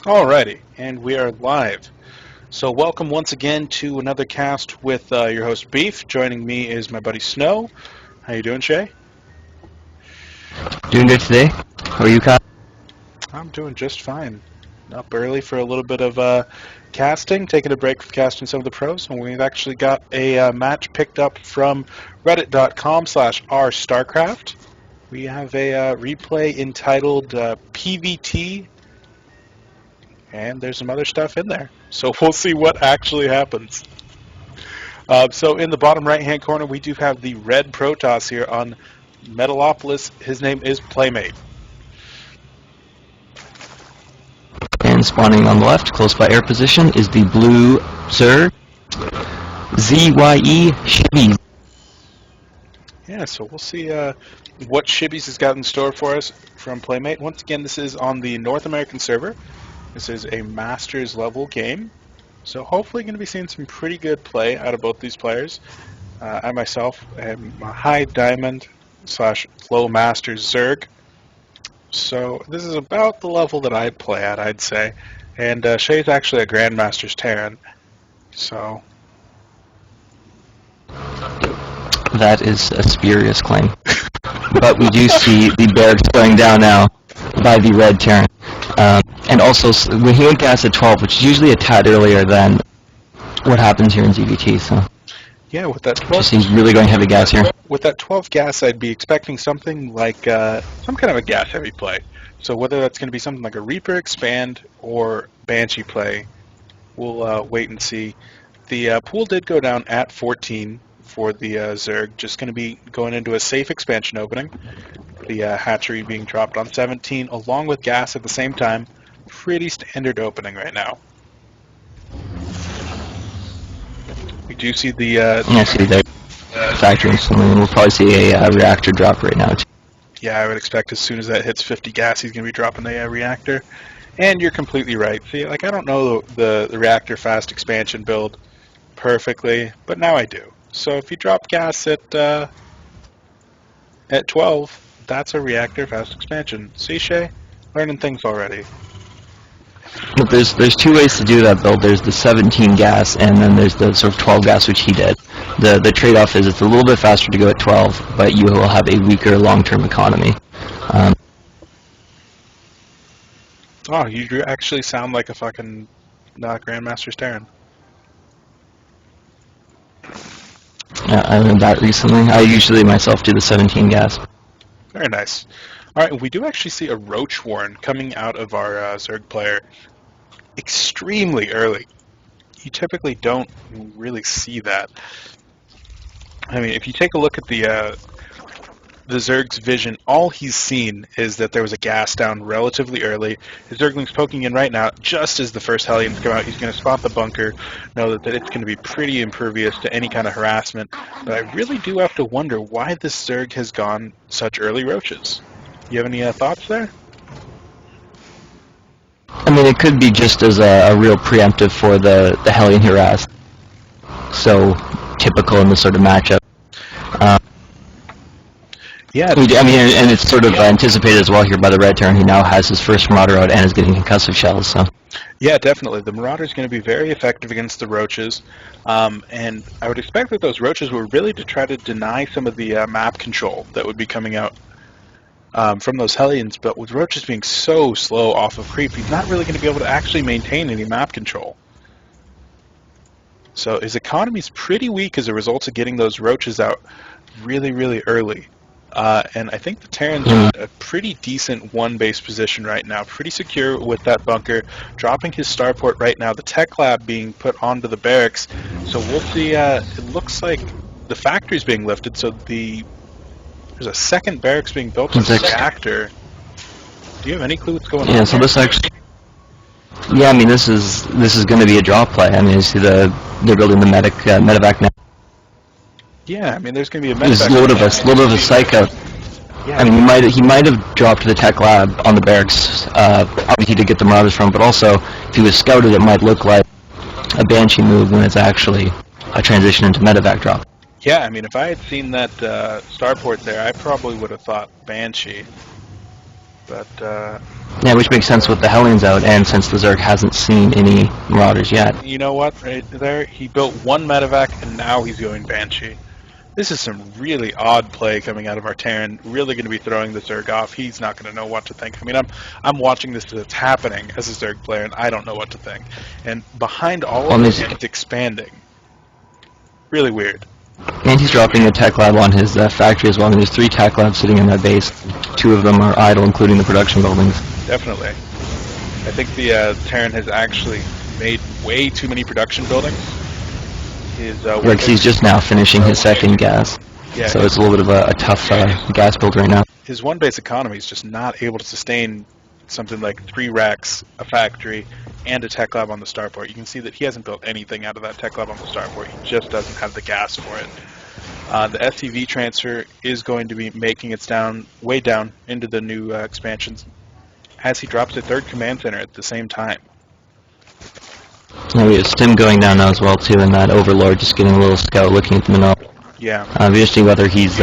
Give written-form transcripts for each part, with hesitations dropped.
Alrighty, and we are live. So welcome once again to another cast with your host Beef. Joining me is my buddy Snow. How you doing, Shay? Doing good today. How are you, Kyle? I'm doing just fine. Up early for a little bit of casting, taking a break from casting some of the pros, and we've actually got a match picked up from reddit.com/r/starcraft. We have a replay entitled PVT, and there's some other stuff in there. So we'll see what actually happens. So in the bottom right-hand corner, we do have the red Protoss here on Metalopolis. His name is Playmate. And spawning on the left, close by air position, is the blue Zerg, VYE.Shibbxyz. Yeah, so we'll see what Shibby's has got in store for us from Playmate. Once again, this is on the North American server. This is a Masters level game. So hopefully going to be seeing some pretty good play out of both these players. I myself am a high diamond / low Masters Zerg. So this is about the level that I'd play at, I'd say. And Shay's actually a Grandmaster's Terran. So That is a spurious claim. But we do see the barracks going down now by the red Terran. And also, when he went gas at 12, which is usually a tad earlier than what happens here in ZVT, so yeah, with that 12, just he's really going heavy gas here. with that 12 gas, I'd be expecting something like some kind of a gas heavy play. So whether that's going to be something like a Reaper expand or Banshee play, we'll wait and see. The pool did go down at 14 for the Zerg, just going to be going into a safe expansion opening. The hatchery being dropped on 17 along with gas at the same time. Pretty standard opening right now. We do see the Yeah, see they're factoring something. We'll probably see a reactor drop right now, too. yeah, I would expect as soon as that hits 50 gas, he's going to be dropping the reactor. And you're completely right. See, like, I don't know the reactor fast expansion build perfectly, but now I do. So if you drop gas at 12, that's a reactor fast expansion. See, Shay? Learning things already. But there's two ways to do that build. There's the 17 gas, and then there's the sort of 12 gas, which he did. The trade-off is it's a little bit faster to go at 12, but you will have a weaker long-term economy. Oh, you actually sound like a fucking Grandmaster's Terran. I learned that recently. I usually myself do the 17 gas. Very nice. All right, we do actually see a Roach Warren coming out of our Zerg player extremely early. You typically don't really see that. I mean, if you take a look at the Zerg's vision, all he's seen is that there was a gas down relatively early. His Zergling's poking in right now, just as the first Hellions come out. He's going to spot the bunker, know that it's going to be pretty impervious to any kind of harassment. But I really do have to wonder why this Zerg has gone such early roaches. You have any thoughts there? I mean, it could be just as a real preemptive for the Hellion harass. So typical in this sort of matchup. Yeah, I mean, and it's sort of anticipated as well here by the Red Terran, who now has his first Marauder out and is getting concussive shells. So yeah, definitely. The Marauder is going to be very effective against the Roaches, and I would expect that those Roaches were really to try to deny some of the map control that would be coming out from those Hellions, but with Roaches being so slow off of creep, he's not really going to be able to actually maintain any map control. So his economy's pretty weak as a result of getting those Roaches out really, really early. And I think the Terran's in a pretty decent one-base position right now, pretty secure with that bunker, dropping his starport right now, the tech lab being put onto the barracks. So we'll see, it looks like the factory's being lifted, so there's a second barracks being built in the reactor. Do you have any clue what's going on? yeah, so this actually, yeah, I mean, this is going to be a draw play. I mean, you see they're building the medevac now. Yeah, I mean, there's going to be a There's medevac. a little of a psych out. Yeah, I mean, he might have dropped the tech lab on the barracks, obviously to get the Marauders from, but also if he was scouted, it might look like a Banshee move when it's actually a transition into medevac drop. yeah, I mean, if I had seen that starport there, I probably would have thought Banshee. But Yeah, which makes sense with the Hellions out, and since the Zerg hasn't seen any Marauders yet. you know what? Right there, he built one medevac, and now he's going Banshee. This is some really odd play coming out of our Terran. Really going to be throwing the Zerg off. He's not going to know what to think. I mean, I'm watching this as it's happening as a Zerg player, and I don't know what to think. And behind all of it, it's expanding. Really weird. And he's dropping a tech lab on his factory as well. I mean, there's 3 tech labs sitting in that base. 2 of them are idle, including the production buildings. Definitely. I think the Terran has actually made way too many production buildings. Because he's just now finishing his second gas. Yeah, so it's a little bit of a tough gas build right now. His one base economy is just not able to sustain something like 3 racks, a factory, and a tech lab on the starport. You can see that he hasn't built anything out of that tech lab on the starport. He just doesn't have the gas for it. The SCV transfer is going to be making its way down into the new expansions as he drops a 3rd command center at the same time. Yeah, we have Stim going down now as well too, and that Overlord just getting a little scout looking at the mineral. Yeah. Obviously, whether he's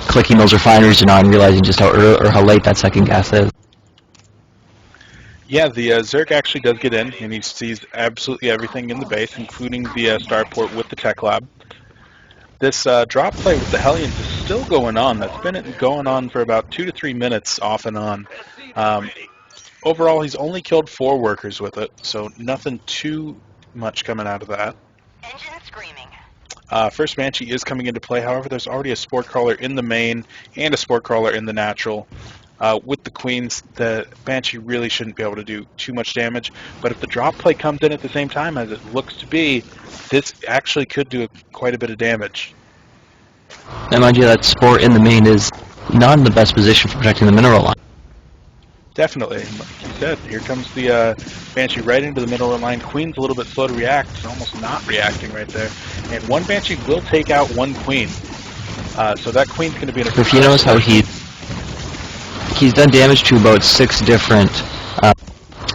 clicking those refineries or not, and realizing just how early or how late that second gas is. Yeah, the Zerg actually does get in, and he sees absolutely everything in the base, including the starport with the tech lab. This drop play with the Hellions is still going on. That's been going on for about 2 to 3 minutes off and on. Overall, he's only killed 4 workers with it, so nothing too much coming out of that. Engine screaming. First Banshee is coming into play. However, there's already a Sport Crawler in the main and a Sport Crawler in the natural. With the Queens, the Banshee really shouldn't be able to do too much damage. But if the drop play comes in at the same time, as it looks to be, this actually could do quite a bit of damage. And mind you, that Sport in the main is not in the best position for protecting the mineral line. Definitely. And like you said, here comes the Banshee right into the middle of the line. Queen's a little bit slow to react. It's almost not reacting right there. And one Banshee will take out one Queen. So that Queen's going to be in a... If you notice how he's done damage to about 6 different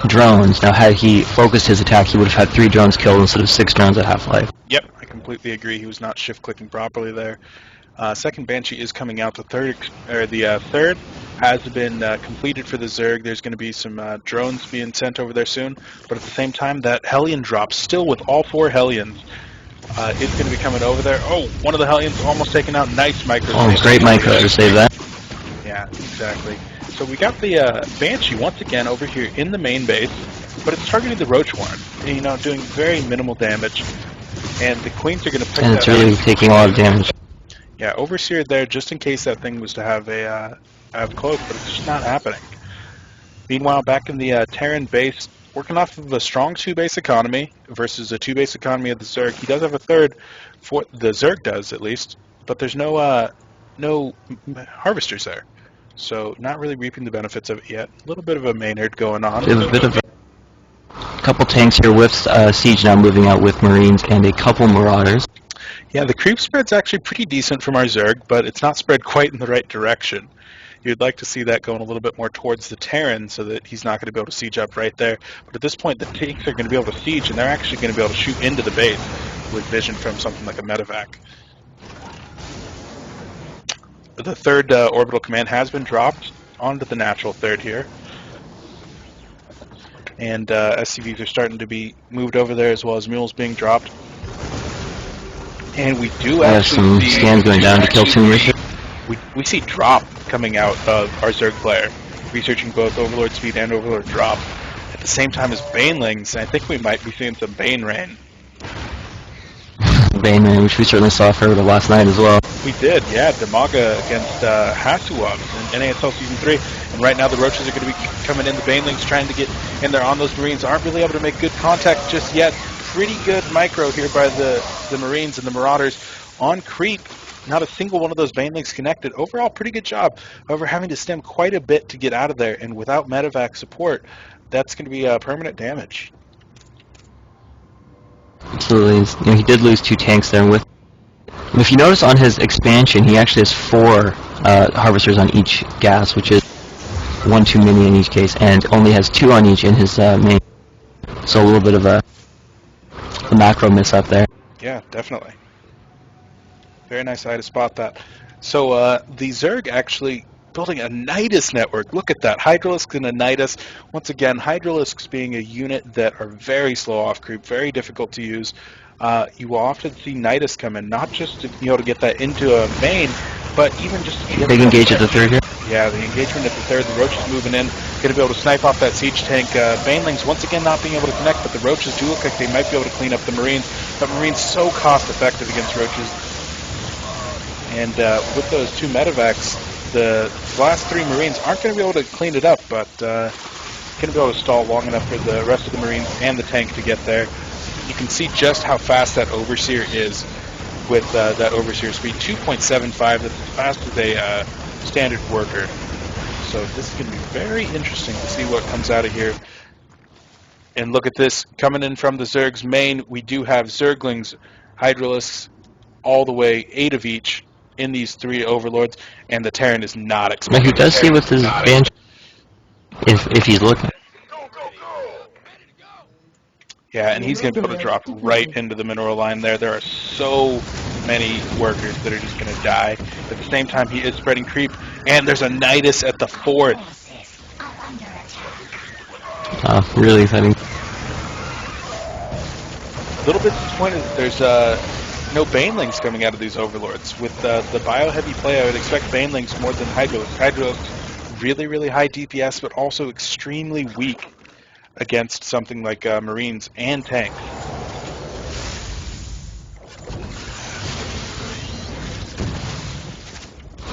drones. Now, had he focused his attack, he would have had 3 drones killed instead of 6 drones at half-life. Yep, I completely agree. He was not shift-clicking properly there. Second Banshee is coming out. The third has been completed for the Zerg. There's going to be some drones being sent over there soon. But at the same time, that Hellion drop, still with all 4 Hellions, is going to be coming over there. Oh, one of the Hellions almost taken out. Nice micro. Oh, great micro to save that. Yeah, exactly. So we got the Banshee once again over here in the main base, but it's targeting the Roach Warren. You know, doing very minimal damage. And the Queens are going to pick that up. And it's really taking a lot of damage. Yeah, Overseer there just in case that thing was to have a cloak, but it's just not happening. Meanwhile, back in the Terran base, working off of a strong 2-base economy versus a 2-base economy of the Zerg. He does have a 3rd, for the Zerg does at least, but there's no harvesters there. So not really reaping the benefits of it yet. A little bit of a Maynard going on. A bit of a couple tanks here with Siege now moving out with Marines and a couple Marauders. Yeah, the creep spread's actually pretty decent from our Zerg, but it's not spread quite in the right direction. You'd like to see that going a little bit more towards the Terran so that he's not going to be able to siege up right there. But at this point, the tanks are going to be able to siege, and they're actually going to be able to shoot into the base with vision from something like a medevac. The 3rd orbital command has been dropped onto the natural 3rd here. And SCVs are starting to be moved over there as well as mules being dropped. And we do actually see some scans going down to kill 2 Richard. We see drop coming out of our Zerg player, researching both Overlord speed and Overlord drop. At the same time as Banelings, and I think we might be seeing some Bane rain. Bane rain, which we certainly saw for the last night as well. We did, yeah. Demaga against Hasuov in NASL Season 3. And right now the Roaches are going to be coming in. The Banelings trying to get in there on those Marines. Aren't really able to make good contact just yet. Pretty good micro here by the Marines and the Marauders on creep. Not a single one of those Banelings connected. Overall, pretty good job. However, having to stem quite a bit to get out of there, and without medevac support, that's going to be permanent damage. Absolutely. You know, he did lose 2 tanks there. With, if you notice on his expansion, he actually has 4 harvesters on each gas, which is 1 too many in each case, and only has 2 on each in his main. So a little bit of a macro miss up there. Yeah, definitely. Very nice eye to spot that. So the Zerg actually building a Nidus network. Look at that. Hydralisks and a Nidus. Once again, Hydralisks being a unit that are very slow off creep, very difficult to use. You will often see Nidus come in, not just to be able to get that into a main, but even just to be able Big engage at the third here. Yeah, the engagement at the third. The Roach is moving in, going to be able to snipe off that siege tank. Banelings once again not being able to connect, but the Roaches do look like they might be able to clean up the Marines. But Marines so cost effective against Roaches. And with those two medevacs, the last three Marines aren't going to be able to clean it up, but going to be able to stall long enough for the rest of the Marines and the tank to get there. You can see just how fast that Overseer is with that Overseer speed. 2.75, that's as fast as a standard worker. So this is going to be very interesting to see what comes out of here. And look at this, coming in from the Zerg's main, we do have Zerglings, Hydralisks, all the way, 8 of each in these 3 Overlords, and the Terran is not expected. He does see with his Banshee, if he's looking. Yeah, and he's going to be able to drop right into the mineral line there. There are so many workers that are just going to die. At the same time, he is spreading creep, and there's a Nidus at the 4th. Really exciting. A little bit disappointed that there's no Banelings coming out of these Overlords. With the bio-heavy play, I would expect Banelings more than Hydralisks. Hydralisks, really, really high DPS, but also extremely weak against something like Marines and tanks.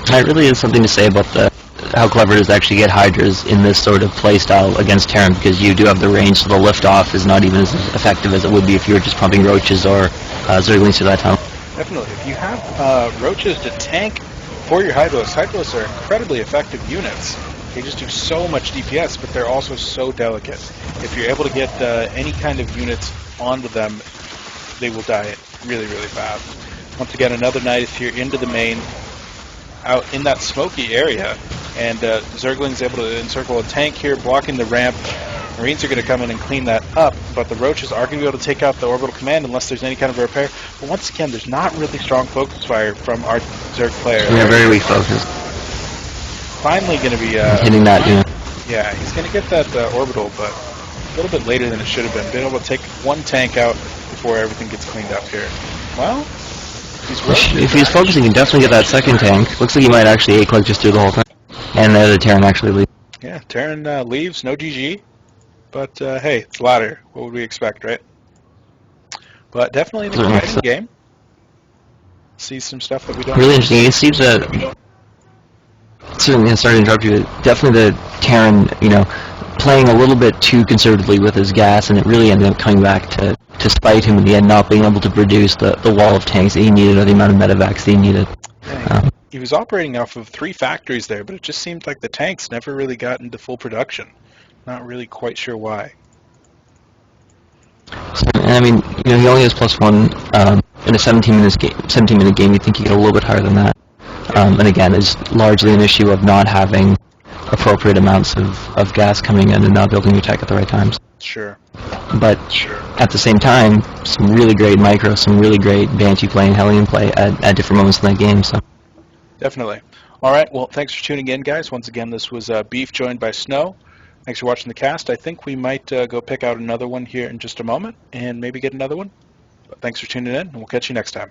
It really is something to say about how clever it is to actually get Hydras in this sort of playstyle against Terran, because you do have the range, so the lift-off is not even as effective as it would be if you were just pumping Roaches or Zerglings to that tunnel. Definitely. If you have Roaches to tank for your Hydralisks, Hydralisks are incredibly effective units. They just do so much DPS, but they're also so delicate. If you're able to get any kind of units onto them, they will die really, really fast. Once again, another Nidus here into the main, out in that smoky area, and Zergling's able to encircle a tank here, blocking the ramp. Marines are going to come in and clean that up, but the Roaches are going to be able to take out the orbital command unless there's any kind of repair. But once again, there's not really strong focus fire from our Zerg player. Yeah, very weak focus. Finally going to be hitting that, yeah, he's going to get that orbital, but a little bit later than it should have been. Being able to take one tank out before everything gets cleaned up here. Well, if he's focusing, he can definitely get that second tank. Looks like he might actually A-click just through the whole thing. And the Terran actually leaves. Yeah, Terran leaves, no GG. But hey, it's ladder. What would we expect, right? But definitely an exciting game. See some stuff that we don't. Really interesting. It seems that. Certainly, sorry to interrupt you. Definitely the Terran, playing a little bit too conservatively with his gas, and it really ended up coming back to spite him in the end, not being able to produce the wall of tanks that he needed or the amount of medevacs that he needed. He was operating off of 3 factories there, but it just seemed like the tanks never really got into full production. Not really quite sure why. And I mean, he only has +1 in a 17-minute game. You'd think he'd get a little bit higher than that. And again, it's largely an issue of not having appropriate amounts of gas coming in and not building your tech at the right times. Sure. But at the same time, some really great micro, some really great Banshee play and Hellion play at different moments in that game. So definitely. All right. Well, thanks for tuning in, guys. Once again, this was Beef joined by Snow. Thanks for watching the cast. I think we might go pick out another one here in just a moment and maybe get another one. But thanks for tuning in, and we'll catch you next time.